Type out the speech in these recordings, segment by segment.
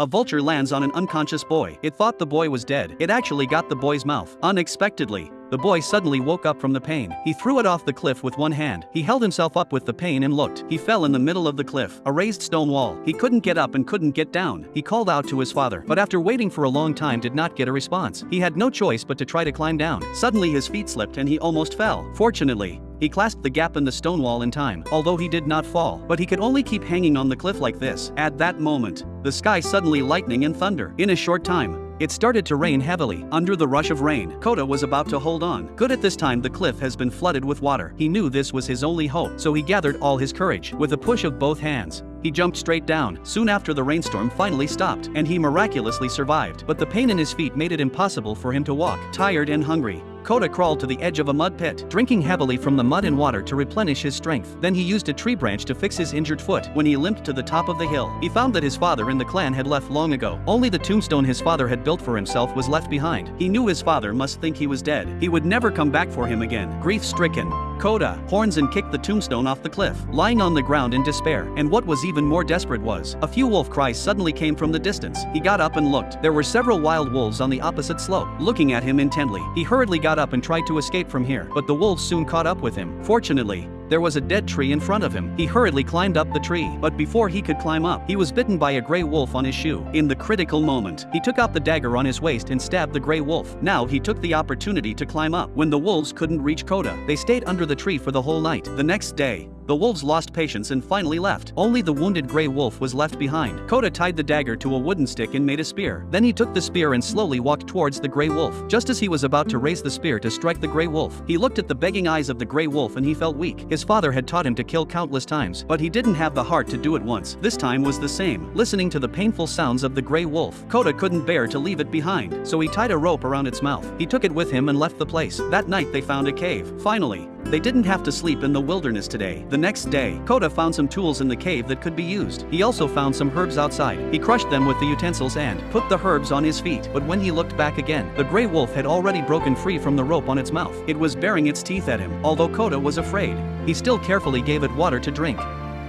A vulture lands on an unconscious boy. It thought the boy was dead. It actually got the boy's mouth. Unexpectedly, the boy suddenly woke up from the pain. He threw it off the cliff with one hand. He held himself up with the pain and looked. He fell in the middle of the cliff, a raised stone wall. He couldn't get up and couldn't get down. He called out to his father, but after waiting for a long time did not get a response. He had no choice but to try to climb down. Suddenly his feet slipped and he almost fell. Fortunately, he clasped the gap in the stone wall in time, although he did not fall. But he could only keep hanging on the cliff like this. At that moment, the sky suddenly lightning and thunder. In a short time, it started to rain heavily. Under the rush of rain, Kota was about to hold on. Good, at this time the cliff has been flooded with water. He knew this was his only hope, so he gathered all his courage. With a push of both hands, he jumped straight down. Soon after, the rainstorm finally stopped, and he miraculously survived. But the pain in his feet made it impossible for him to walk. Tired and hungry, Kota crawled to the edge of a mud pit, drinking heavily from the mud and water to replenish his strength. Then he used a tree branch to fix his injured foot. When he limped to the top of the hill, he found that his father and the clan had left long ago. Only the tombstone his father had built for himself was left behind. He knew his father must think he was dead. He would never come back for him again. Grief-stricken, Kota horns and kicked the tombstone off the cliff, lying on the ground in despair. And what was even more desperate was, a few wolf cries suddenly came from the distance. He got up and looked. There were several wild wolves on the opposite slope, looking at him intently. He hurriedly got up and tried to escape from here, but the wolves soon caught up with him. Fortunately, there was a dead tree in front of him. He hurriedly climbed up the tree, but before he could climb up, he was bitten by a gray wolf on his shoe. In the critical moment, he took out the dagger on his waist and stabbed the gray wolf. Now he took the opportunity to climb up. When the wolves couldn't reach Kota, they stayed under the tree for the whole night. The next day, the wolves lost patience and finally left. Only the wounded gray wolf was left behind. Kota tied the dagger to a wooden stick and made a spear. Then he took the spear and slowly walked towards the gray wolf. Just as he was about to raise the spear to strike the gray wolf, he looked at the begging eyes of the gray wolf and he felt weak. His father had taught him to kill countless times, but he didn't have the heart to do it once. This time was the same. Listening to the painful sounds of the gray wolf, Kota couldn't bear to leave it behind, so he tied a rope around its mouth. He took it with him and left the place. That night they found a cave. Finally, they didn't have to sleep in the wilderness today. The next day, Kota found some tools in the cave that could be used. He also found some herbs outside. He crushed them with the utensils and put the herbs on his feet. But when he looked back again, the gray wolf had already broken free from the rope on its mouth. It was baring its teeth at him. Although Kota was afraid, he still carefully gave it water to drink.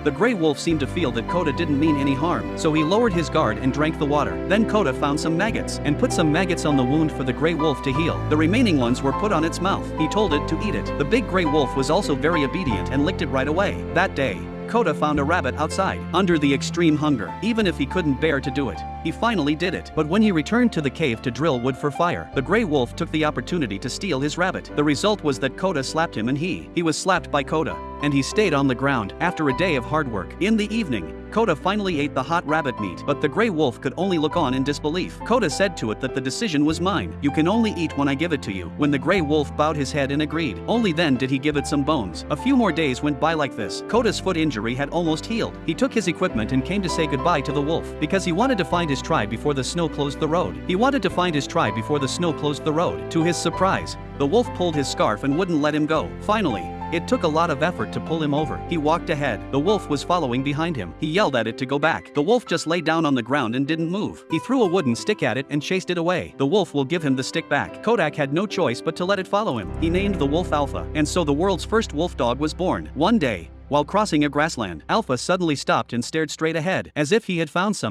The gray wolf seemed to feel that Kota didn't mean any harm, so he lowered his guard and drank the water. Then Kota found some maggots and put some maggots on the wound for the gray wolf to heal. The remaining ones were put on its mouth. He told it to eat it. The big gray wolf was also very obedient and licked it right away. That day, Kota found a rabbit outside. Under the extreme hunger, even if he couldn't bear to do it, he finally did it. But when he returned to the cave to drill wood for fire, the gray wolf took the opportunity to steal his rabbit. The result was that Kota slapped him and he was slapped by Kota, and he stayed on the ground. After a day of hard work, in the evening, Kota finally ate the hot rabbit meat, but the gray wolf could only look on in disbelief. Kota said to it that the decision was mine. You can only eat when I give it to you. When the gray wolf bowed his head and agreed, only then did he give it some bones. A few more days went by like this. Kota's foot injury had almost healed. He took his equipment and came to say goodbye to the wolf, because he wanted to find his tribe before the snow closed the road. He wanted to find his tribe before the snow closed the road. To his surprise, the wolf pulled his scarf and wouldn't let him go. Finally, it took a lot of effort to pull him over. He walked ahead. The wolf was following behind him. He yelled at it to go back. The wolf just lay down on the ground and didn't move. He threw a wooden stick at it and chased it away. The wolf will give him the stick back. Kodak had no choice but to let it follow him. He named the wolf Alpha, and so the world's first wolf dog was born. One day, while crossing a grassland, Alpha suddenly stopped and stared straight ahead, as if he had found something.